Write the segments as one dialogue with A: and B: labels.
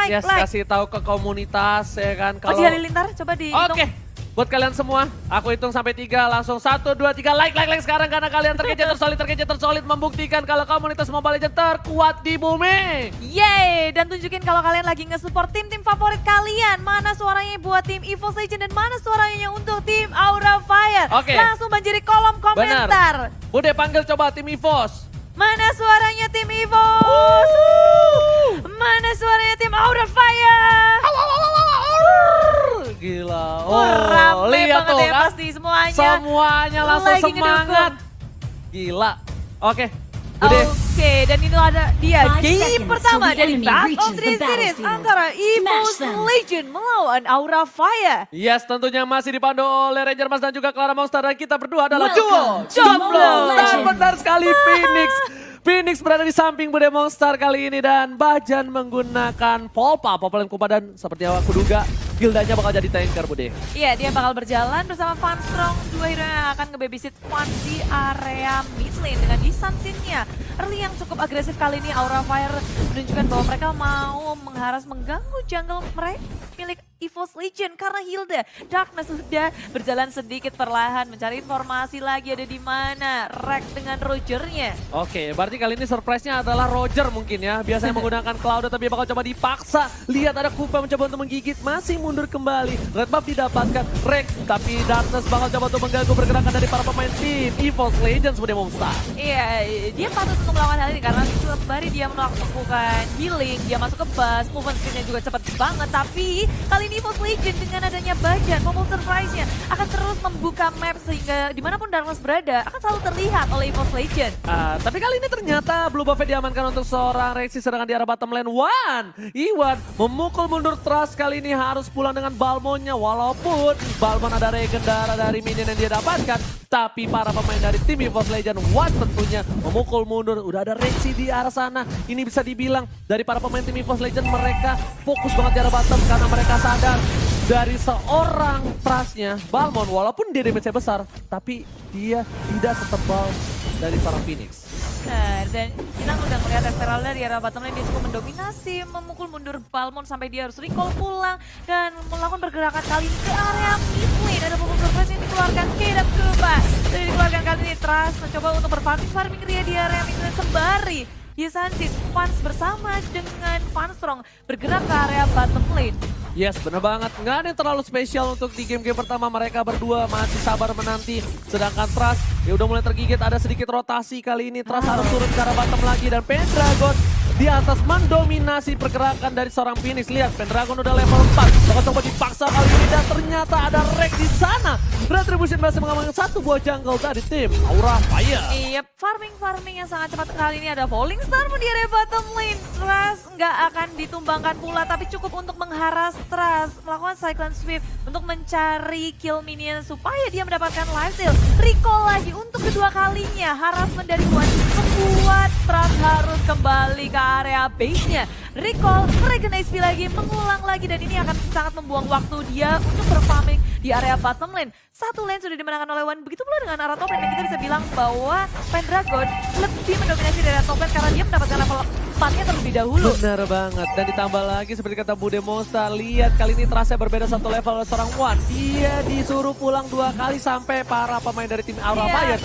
A: Yes, kasih tahu ke komunitas ya kan.
B: Oh, di Halilintar coba dihitung.
A: Oke. Buat kalian semua, aku hitung sampai 3, langsung 1, 2, 3, like sekarang karena kalian terkejar tersolid membuktikan kalau komunitas Mobile Legends terkuat di bumi.
B: Yeay, dan tunjukin kalau kalian lagi nge-support tim-tim favorit kalian. Mana suaranya buat tim EVOS Legends dan mana suaranya untuk tim Aura Fire.
A: Oke.
B: Langsung banjiri kolom komentar.
A: Benar. Bude panggil coba tim EVOS.
B: Mana suaranya tim EVOS? Mana suaranya tim Aura Fire?
A: Gila.
B: Rame
A: lihat
B: banget
A: tuh
B: ya
A: kan.
B: pasti semuanya.
A: Semuanya langsung
B: lagi
A: semangat. Gila. Oke. Bude.
B: Oke, dan ini ada dia
C: 5
B: game
C: seconds
B: pertama
C: till the
B: dari
C: enemy
B: Battle of
C: reaches
B: the
C: the
B: Series
C: battlefield.
B: antara EVOS
C: Smash them.
B: Legend melawan Aura Fire.
A: Yes, tentunya masih dipandu oleh Ranger Mas dan juga Clara Monster. Dan kita berdua adalah duo
C: Welcome to
A: Jomblo.
C: Mobile
A: Dan
C: Legends.
A: benar sekali Phoenix. Phoenix berada di samping Bude Monster kali ini. Dan Bajan menggunakan Polpa, Popolen Kupa. Dan seperti yang aku duga, gildanya bakal jadi tanker Bude.
B: Iya, dia bakal berjalan bersama Funstrong, dua hero yang akan nge-babysit Fun di area mid lane dengan Disansin-nya. Early yang cukup agresif kali ini, Aura Fire menunjukkan bahwa mereka mau mengganggu jungle mereka milik EVOS Legend karena Hilda. Darkness sudah berjalan sedikit perlahan mencari informasi lagi ada di mana. Rex dengan Rogernya.
A: Oke, berarti kali ini surprise-nya adalah Roger mungkin ya. Biasanya menggunakan Cloud tapi bakal coba dipaksa. Lihat ada Kupa mencoba untuk menggigit, masih mundur kembali. Red buff didapatkan Rex, tapi Darkness bakal coba untuk mengganggu pergerakan dari para pemain tim EVOS Legends Bude Monster.
B: Iya, dia patut untuk melawan hal ini karena sembari dia melakukan healing, dia masuk ke bus, movement speed-nya juga cepat banget. Tapi kali ini EVOS Legend dengan adanya Bajan, momen surprise-nya akan terus membuka map sehingga dimanapun Darkness berada akan selalu terlihat oleh EVOS Legend.
A: Tapi kali ini ternyata Blue Buff-nya diamankan untuk seorang Rexy, sedangkan di arah bottom lane Iwan memukul mundur Trust kali ini harus pulang dengan Balmonnya, walaupun Balmon ada regen darah dari minion yang dia dapatkan, tapi para pemain dari tim EVOS Legend tentunya memukul mundur. Udah ada Rexy di arah sana, ini bisa dibilang dari para pemain tim EVOS Legend mereka fokus banget di arah bottom karena mereka sadar dari seorang Trustnya Balmon, walaupun dia damage-nya besar, tapi dia tidak setebal dari seorang Phoenix.
B: Nah, dan kita udah melihat Esmeralda di arah bottom lane dia cukup mendominasi, memukul mundur Balmon sampai dia harus recall pulang dan melakukan pergerakan kali ini ke area mid lane. Ada momen surprise yang dikeluarkan Kedap Kupa. Jadi dikeluarkan kali ini Trust mencoba untuk berfarming Ria di area mid lane sembari Disansin Fans bersama dengan Funstrong bergerak ke area bottom lane.
A: Yes, bener banget. Nggak ada yang terlalu spesial untuk di game-game pertama. Mereka berdua masih sabar menanti. Sedangkan Trust ya udah mulai tergigit. Ada sedikit rotasi kali ini. Trust harus turun ke arah bottom lagi. Dan Pendragon di atas mendominasi pergerakan dari seorang Phoenix. Lihat, Pendragon udah level 4. Bakal coba dipaksa kali ini. Dan ternyata ada Rex di sana. Retribution berhasil mengamankan satu buah jungle dari tim Aura Fire.
B: Iya, farming yang sangat cepat kali ini ada Falling Star di area bottom lane. Trust nggak akan ditumbangkan pula, tapi cukup untuk mengharas Trust. Melakukan Cyclone Sweep untuk mencari kill minion supaya dia mendapatkan life steal. Recall lagi untuk kedua kalinya. Harassment dari Wan membuat Trust harus kembali ke area base-nya. Recall, Regen HP lagi, mengulang lagi. Dan ini akan sangat membuang waktu dia untuk berfarming di area bottom lane. Satu lane sudah dimenangkan oleh Wan. Begitu pula dengan arah top lane. Dan kita bisa bilang bahwa Pendragon lebih mendominasi dari arah top lane karena dia mendapatkan level 4-nya terlebih dahulu.
A: Benar banget. Dan ditambah lagi seperti kata Bude Monster. Lihat kali ini Trustnya berbeda satu level oleh seorang Wan. Dia disuruh pulang 2 kali sampai para pemain dari tim Aura Fire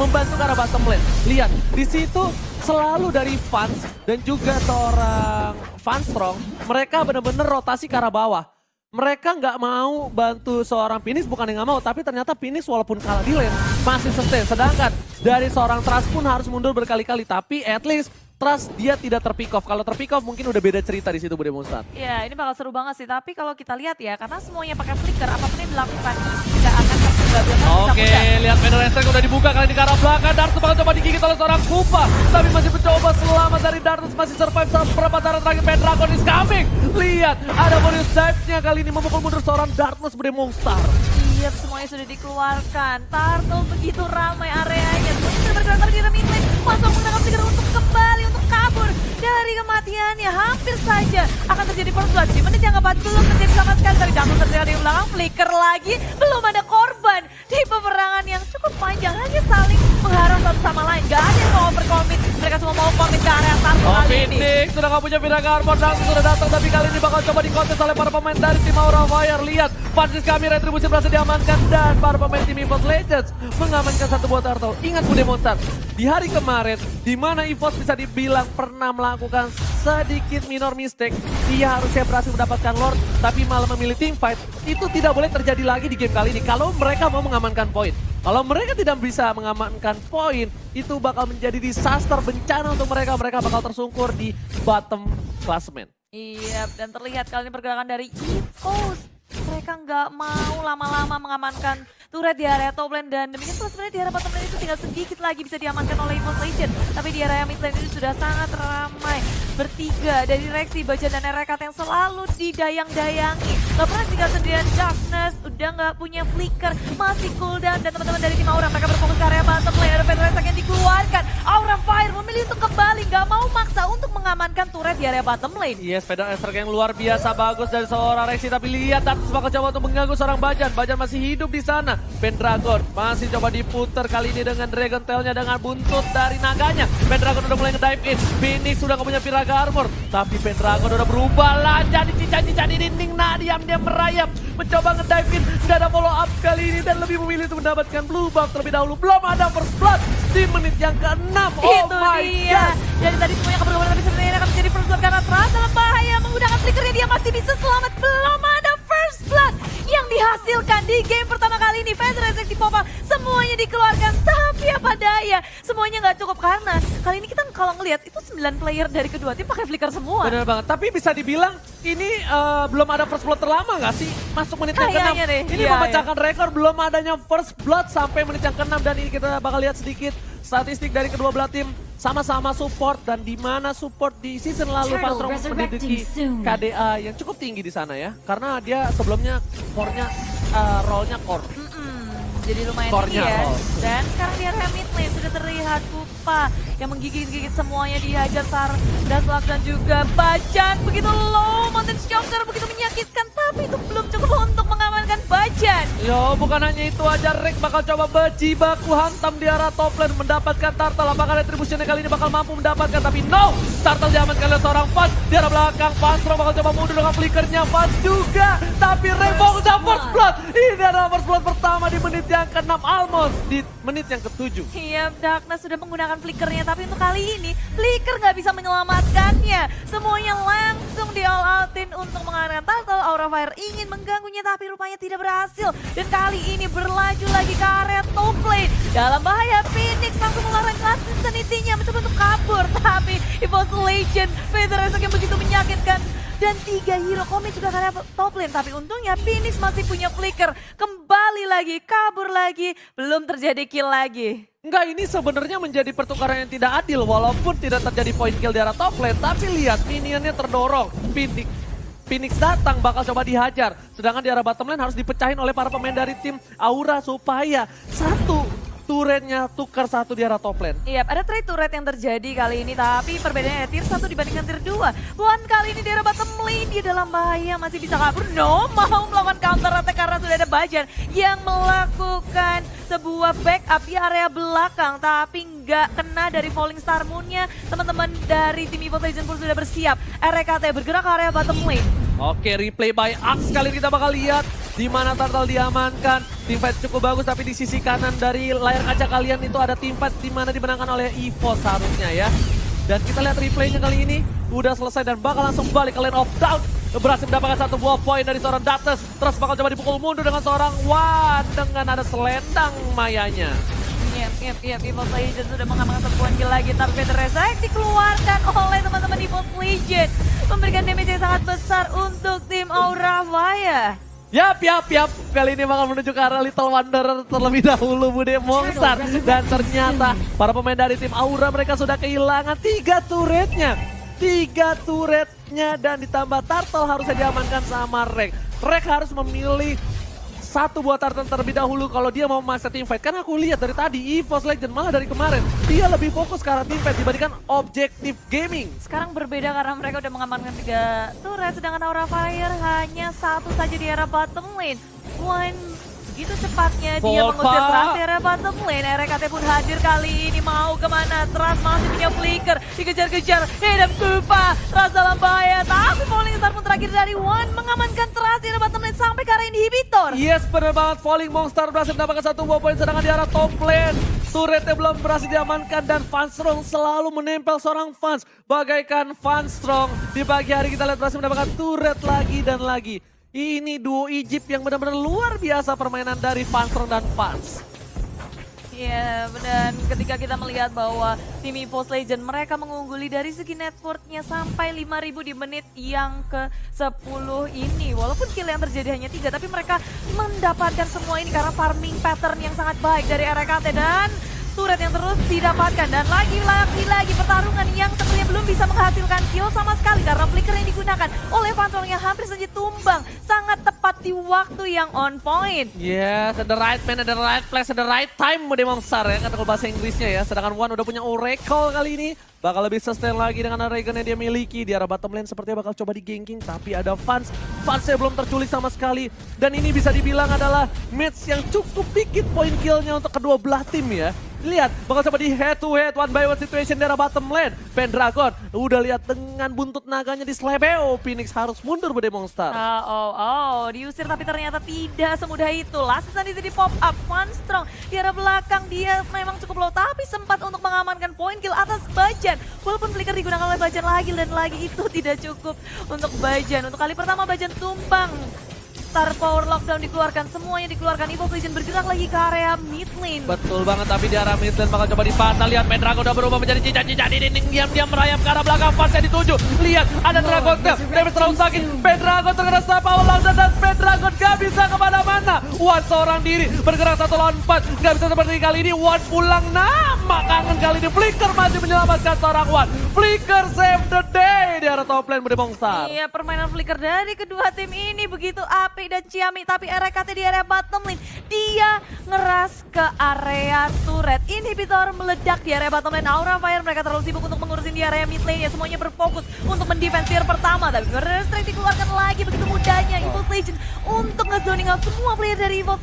A: membantu ke arah bottom lane. Lihat, di situ selalu dari Fans dan juga seorang Funstrong. Mereka benar-benar rotasi ke arah bawah. Mereka nggak mau bantu seorang Phoenix, bukan yang nggak mau, tapi ternyata Phoenix walaupun kalah di lane masih sustain. Sedangkan dari seorang Trust pun harus mundur berkali-kali, tapi at least Trust dia tidak terpick off. Kalau terpick off mungkin udah beda cerita di situ Bude Monster.
B: Ya, ini bakal seru banget sih. Tapi kalau kita lihat ya, karena semuanya pakai flicker, apapun yang dilakukan tidak akan kegagalan.
A: Oke, lihat Panel Attack udah dibuka kali ini ke arah belakang. Dartus bakal coba digigit oleh seorang Kupa, tapi masih mencoba selamat dari Dartus, masih survive sampai perempatan terakhir. Pendragon is coming. Lihat, ada bonus dive-nya kali ini memukul mundur seorang Darkness Bude Monster.
B: Iya, semuanya sudah dikeluarkan. Turtle begitu ramai areanya. Terus bergerak di mid lane. Langsung menangkap Trigger untuk kembali, untuk kabur dari kematiannya. Hampir saja akan terjadi first blood. Di menit yang keempat belum terjadi sama sekali. Tapi Darkness terjadi di belakang, flicker lagi. Belum ada korban di peperangan yang cukup panjang. Hanya saling mengharap satu sama lain. Gak ada yang mau overcommit. Mereka semua mau commit ke area Turtle kali
A: Phoenix sudah gak punya Firaga Armor, langsung sudah datang, tapi kali ini bakal coba dikontes oleh para pemain dari tim Aura Fire. Lihat, Francis kami retribusi berhasil diamankan dan para pemain tim EVOS Legends mengamankan satu buah turtle. Ingat Bude Monster, di hari kemarin di mana EVOS bisa dibilang pernah melakukan sedikit minor mistake, dia harusnya berhasil mendapatkan Lord tapi malah memilih team fight. Itu tidak boleh terjadi lagi di game kali ini kalau mereka mau mengamankan poin. Kalau mereka tidak bisa mengamankan poin, itu bakal menjadi disaster, bencana untuk mereka. Mereka bakal tersungkur di bottom klasemen.
B: Iya, dan terlihat kali ini pergerakan dari EVOS. Mereka nggak mau lama-lama mengamankan turret di area top lane, dan demikian pula sebenarnya di area bottom lane itu tinggal sedikit lagi bisa diamankan oleh EVOS Legends. Tapi di area mid lane itu sudah sangat ramai. Bertiga dari Rexy, Bajan, dan Erekat yang selalu didayang-dayangi. Gak pernah tinggal sendirian. Darkness udah gak punya flicker, masih cooldown, dan teman-teman dari tim Aura mereka berfokus ke area bottom lane. Ada Federation yang dikeluarkan. Aura Fire memilih untuk kembali, gak mau maksa untuk mengamankan turret di area bottom lane.
A: Yes, Federation yang luar biasa bagus dari seorang Rexy, tapi lihat Darkness bakal coba untuk mengganggu seorang Bajan. Bajan masih hidup di sana. Pendragon masih coba diputer kali ini dengan Dragon Tail-nya dengan buntut dari naganya. Pendragon udah mulai nge-dive in. Phoenix sudah gak punya Firaga Armor, tapi Pendragon udah berubah lah jadi cincang-cincang di dinding. Nah, diam-diam merayap mencoba nge-dive in. Sudah ada follow up kali ini dan lebih memilih untuk mendapatkan blue buff terlebih dahulu. Belum ada first blood di menit yang ke-6. Oh
B: itu
A: my
B: dia.
A: god.
B: Jadi tadi semuanya keberuntungan, tapi sebenarnya akan menjadi first blood karena Tras dalam bahaya. Menggunakan flickernya dia masih bisa selamat. Belum ada first blood yang dihasilkan di game pertama kali ini. Federation di Popa semuanya dikeluarkan, tapi apa daya, semuanya nggak cukup karena kali ini kita kalau ngelihat itu 9 player dari kedua tim pakai flicker semua.
A: Benar banget, tapi bisa dibilang ini belum ada first blood terlama nggak sih? Masuk menit yang ke-6.
B: Kayaknya deh,
A: Ini
B: iya,
A: memecahkan rekor belum adanya first blood sampai menit yang ke-6, dan ini kita bakal lihat sedikit statistik dari kedua belah tim. Sama-sama support, dan di mana support di season lalu Pasron menduduki KDA yang cukup tinggi di sana ya. Karena dia sebelumnya core-nya, role-nya core.
B: Jadi lumayan tinggi ya. Dan sekarang di area mid lane sudah terlihat Pupa yang menggigit-gigit semuanya, dihajar Sar dan Slug dan juga Bajan. Begitu low, Mountain Stalker begitu menyakitkan, tapi itu belum cukup untuk mengamankan Bajan.
A: Yo, bukan hanya itu aja, Rick bakal coba berjibaku hantam di arah top lane mendapatkan turtle. Apakah retribusinya kali ini bakal mampu mendapatkan? Tapi no, turtle diamankan oleh seorang Fast di arah belakang. Fastro bakal coba mundur dengan flickernya, Fast juga. Tapi Rick mau first blood. Ini adalah first blood pertama di menit yang ke-6, almost di menit yang ke-7.
B: Iya, Darkness sudah menggunakan flickernya, tapi untuk kali ini flicker nggak bisa menyelamatkannya. Semuanya langsung di all outin untuk mengalahkan turtle. Aura Fire ingin mengganggunya, tapi rupanya tidak berhasil. Dan kali ini berlaju lagi ke area top lane. Dalam bahaya, Phoenix langsung mengeluarkan Class Insanity-nya mencoba untuk kabur. Tapi EVOS Legends, Federation yang begitu menyakitkan. Dan 3 hero komit sudah ke area top lane. Tapi untungnya Phoenix masih punya flicker. Kembali lagi, kabur lagi, belum terjadi kill lagi.
A: Enggak, ini sebenarnya menjadi pertukaran yang tidak adil. Walaupun tidak terjadi point kill di arah top lane, tapi lihat minionnya terdorong. Phoenix datang bakal coba dihajar. Sedangkan di arah bottom lane harus dipecahin oleh para pemain dari tim Aura supaya satu turretnya tukar satu di arah top lane.
B: Iya, ada trade turret yang terjadi kali ini, tapi perbedaannya tier 1 dibandingkan tier 2. Buan kali ini di arah bottom lane, dia dalam bahaya, masih bisa kabur. No, mau melakukan counter attack karena sudah ada Bajan yang melakukan sebuah backup di area belakang, tapi nggak kena dari Falling Star Moon-nya. Teman-teman dari tim EVOS Legends pun sudah bersiap. RKT bergerak ke area bottom lane.
A: Oke, replay by Axe kali ini kita bakal lihat di mana turtle diamankan. Teamfight cukup bagus, tapi di sisi kanan dari layar kaca kalian itu ada teamfight di mana dimenangkan oleh EVOS seharusnya ya. Dan kita lihat replaynya kali ini udah selesai dan bakal langsung balik ke lane of down. Berhasil mendapatkan satu buah poin dari seorang Darkness. Terus bakal coba dipukul mundur dengan seorang Wan dengan ada selendang mayanya.
B: Iya, EVOS Legends sudah mengamankan sebuah kill lagi, tapi Federation dikeluarkan oleh teman-teman EVOS Legends. Memberikan damage yang sangat besar untuk tim Aura Fire.
A: Yap. Kali ini bakal menuju ke arah Little Wanderer terlebih dahulu, Bude Monster. Dan ternyata para pemain dari tim Aura mereka sudah kehilangan 3 turretnya. 3 turretnya dan ditambah turtle harusnya diamankan sama Rek. Rek harus memilih satu buat turtle terlebih dahulu kalau dia mau memaksa teamfight. Karena aku lihat dari tadi EVOS Legends malah dari kemarin dia lebih fokus ke arah teamfight dibandingkan objektif gaming.
B: Sekarang berbeda karena mereka udah mengamankan 3 turret, sedangkan Aura Fire hanya satu saja di area bottom lane. One Begitu cepatnya dia
A: Volpa.
B: mengusir Trust di area bottom lane. RKT pun hadir kali ini, mau kemana? Trust masih punya flicker, dikejar-kejar. Hidup Kupa, Trust dalam bahaya. Tapi Falling Star pun terakhir dari One mengamankan Trust di area bottom lane sampai ke area inhibitor.
A: Yes, benar banget. Falling Monster berhasil mendapatkan satu buah poin, sedangkan di arah top lane turretnya belum berhasil diamankan dan Funstrong selalu menempel seorang Fans. Bagaikan Funstrong di pagi hari kita lihat berhasil mendapatkan turret lagi dan lagi. Ini duo Egypt yang benar-benar luar biasa permainan dari Funstrong dan Fans.
B: Iya, dan ketika kita melihat bahwa tim EVOS Legend mereka mengungguli dari segi networknya sampai 5.000 di menit yang ke-10 ini. Walaupun kill yang terjadi hanya 3, tapi mereka mendapatkan semua ini karena farming pattern yang sangat baik dari RKT dan turret yang terus didapatkan. Dan lagi pertarungan yang sepertinya belum bisa menghasilkan kill sama sekali karena flicker yang digunakan oleh Funstrong yang hampir saja tumbang. Sangat tepat di waktu yang on point.
A: Yes, at the right man, at the right place, at the right time Mude Monster ya, kata kalau bahasa Inggrisnya ya. Sedangkan One udah punya Oracle kali ini. Bakal lebih sustain lagi dengan Regen yang dia miliki. Di arah bottom lane sepertinya bakal coba di-ganking. Tapi ada Fansnya belum terculik sama sekali. Dan ini bisa dibilang adalah match yang cukup dikit poin killnya untuk kedua belah tim ya. Lihat, bakal coba di head to head, one by one situation di arah bottom lane. Pendragon udah lihat dengan buntut naganya di Slebeo. Phoenix harus mundur Mude Monster.
B: Diusir tapi ternyata tidak semudah itu. Last tadi di pop up, Funstrong di arah belakang dia memang cukup low tapi sempat untuk mengamankan poin kill atas Bajan. Walaupun flicker digunakan oleh Bajan lagi dan lagi itu tidak cukup untuk Bajan. Untuk kali pertama Bajan tumbang. Star Power Lockdown dikeluarkan, semuanya dikeluarkan. EVOS Legend bergerak lagi ke area mid lane.
A: Betul banget, tapi di arah mid lane bakal coba dipantau. Lihat Pendragon udah berubah menjadi cincang-cincang ini diam-diam merayap ke arah belakang. Fansnya dituju. Lihat ada Dragon Tail, damage terlalu sakit. Pendragon terkena Star Power Lockdown dan Pendragon gak bisa kemana-mana. One seorang diri bergerak 1 lawan 4. Gak bisa seperti kali ini. One pulang nama kangen kali ini. Flicker masih menyelamatkan seorang One. Flicker save the day di arah top lane Mude Monster.
B: Iya, permainan flicker dari kedua tim ini begitu api dan Ciami, tapi RKT di area bottom lane dia ngeras ke area turret. Inhibitor meledak di area bottom lane. Aura Fire mereka terlalu sibuk untuk mengurusin di area mid lane ya, semuanya berfokus untuk mendefense tier pertama, tapi Murder Strike dikeluarkan lagi begitu mudahnya EVOS Legend untuk nge-zoning out semua player dari EVOS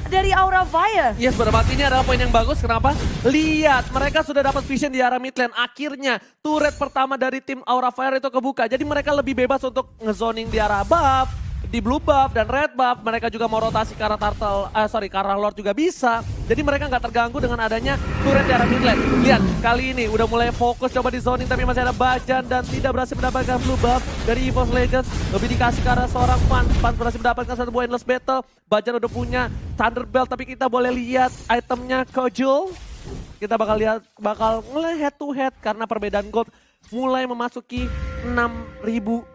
B: dari Aura Fire.
A: Yes, berarti ini adalah poin yang bagus. Kenapa? Lihat, mereka sudah dapat vision di arah mid lane. Akhirnya, turret pertama dari tim Aura Fire itu kebuka. Jadi mereka lebih bebas untuk nge-zoning di arah buff, di blue buff dan red buff. Mereka juga mau rotasi ke arah ke arah Lord juga bisa. Jadi mereka nggak terganggu dengan adanya turret di arah mid lane. Lihat, kali ini udah mulai fokus coba di zoning, tapi masih ada Bajan dan tidak berhasil mendapatkan blue buff dari EVOS Legends. Lebih dikasih ke arah seorang Fans berhasil mendapatkan satu buah endless battle. Bajan udah punya Thunderbelt, tapi kita boleh lihat itemnya Kojul. Kita bakal mulai head to head karena perbedaan gold mulai memasuki 6.000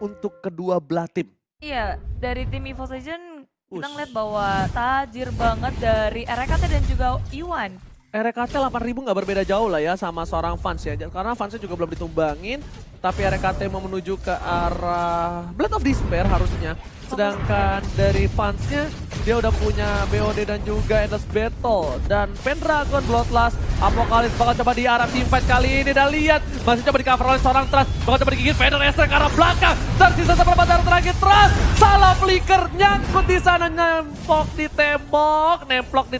A: untuk kedua belah tim.
B: Iya, dari tim EVOS Legend kita ngeliat bahwa tajir banget dari RKT dan juga Iwan.
A: RKT 8.000 nggak berbeda jauh lah ya sama seorang Fans ya. Karena Fansnya juga belum ditumbangin. Tapi RKT mau menuju ke arah Blood of Despair harusnya. Sedangkan dari Fansnya dia udah punya BOD dan juga Endless Battle. Dan Pendragon, Bloodlust, Apocalypse bakal coba di arah teamfight kali ini. Dan lihat masih coba di cover oleh seorang Trust. Bakal coba digigit Vader Esther ke arah belakang. Tersisa seperempat darah terakhir Trust. Salah flicker, nyangkut di sana, nemplok di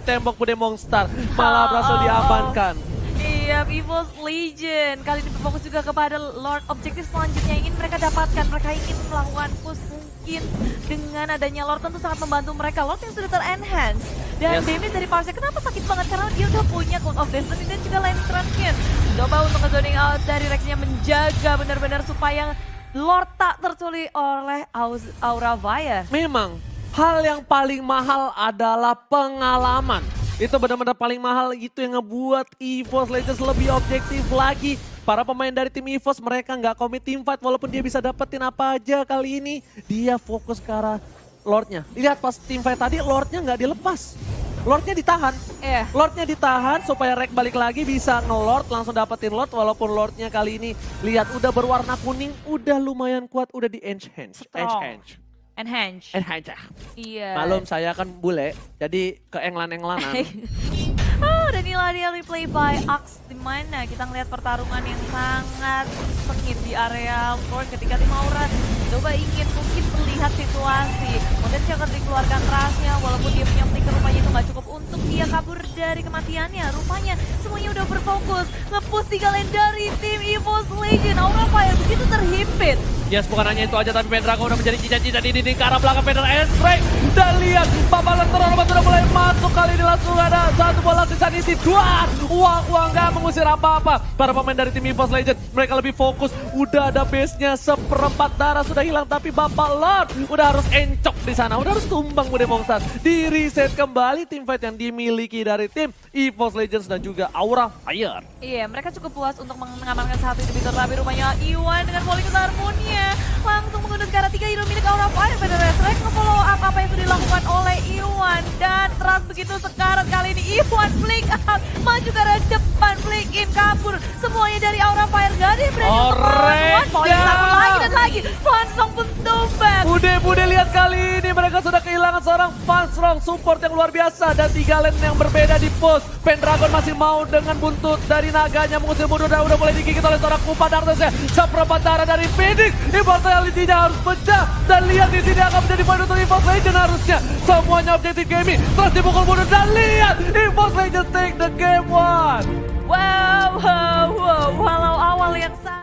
A: tembok Mude Monster. Malah berhasil diamankan.
B: Iya, EVOS Legend kali ini berfokus juga kepada Lord. Objektif selanjutnya yang ingin mereka dapatkan. Mereka ingin melakukan push, mungkin dengan adanya Lord tentu sangat membantu mereka. Lord yang sudah ter-enhance dan damage dari Parse kenapa sakit banget karena dia udah punya Code of Destiny dan juga Lane Transient. Coba untuk nge-zoning out dari Rex-nya, menjaga benar-benar supaya Lord tak terculik oleh Aura Fire.
A: Memang hal yang paling mahal adalah pengalaman. Itu benar-benar paling mahal, itu yang ngebuat EVOS Legends lebih objektif lagi. Para pemain dari tim EVOS mereka nggak komit teamfight walaupun dia bisa dapetin apa aja kali ini. Dia fokus ke arah Lordnya. Lihat pas teamfight tadi Lordnya nggak dilepas. Lordnya ditahan. Lordnya ditahan supaya Rek balik lagi bisa nge-Lord, langsung dapetin Lord. Walaupun Lordnya kali ini lihat udah berwarna kuning, udah lumayan kuat, udah di enhance.
B: Enhance. Iya.
A: Malum saya kan bule, jadi keenglan-englanan.
B: Dan inilah dia replay by Axe, dimana kita ngeliat pertarungan yang sangat sengit di area Lord ketika tim Aura Coba ingin mungkin melihat situasi. Kemudian akan dikeluarkan trasnya, walaupun dia punya flicker rupanya itu nggak cukup untuk dia kabur dari kematiannya. Rupanya semuanya udah berfokus. Nge-push 3 lane dari tim EVOS Legend. Aura Fire begitu terhimpit.
A: Yes, bukan hanya itu aja, tapi Pendragon udah menjadi cincin-cincin di dinding ke arah belakang Pendragon N-Strike. Dan lihat, Bapak Lenteronomat sudah mulai masuk. Kali ini langsung ada satu bola sisa isi. Dua, uang nggak mengusir apa-apa. Para pemain dari tim EVOS Legend, mereka lebih fokus. Udah ada base-nya, seperempat darah sudah hilang. Tapi Bapak Lord udah harus encok di sana. Udah harus tumbang Bude Monster. Di reset kembali tim fight yang dimiliki dari tim EVOS Legends dan juga Aura Fire.
B: Iya, mereka cukup puas untuk mengamankan satu inhibitor, tapi rupanya Iwan dengan Falling Harmonia langsung mengunduh ke arah 3 hero milik Aura Fire. Pada Restrek nge-follow up apa yang sudah dilakukan oleh Iwan. Dan Trust begitu sekarat kali ini. Iwan flick out, maju ke arah depan, flick in, kabur. Semuanya dari Aura Fire, gak ada yang berani untuk melawan. Falling satu lagi dan lagi. Fansong pun tumbang.
A: Bude lihat kali ini mereka sudah kehilangan seorang Fansong support yang luar biasa. Dan 3 lane yang berbeda di push. Pendragon masih mau dengan buntut dari naganya mengusir mundur dan udah mulai digigit oleh seorang Kupa Darkness ya. Seperempat darah dari Phoenix. Immortality-nya harus pecah. Dan lihat di sini akan menjadi poin untuk EVOS Legends harusnya. Semuanya objektif gaming. Terus dipukul mundur dan lihat EVOS Legends take the game one.
B: Wow, walau awal yang sangat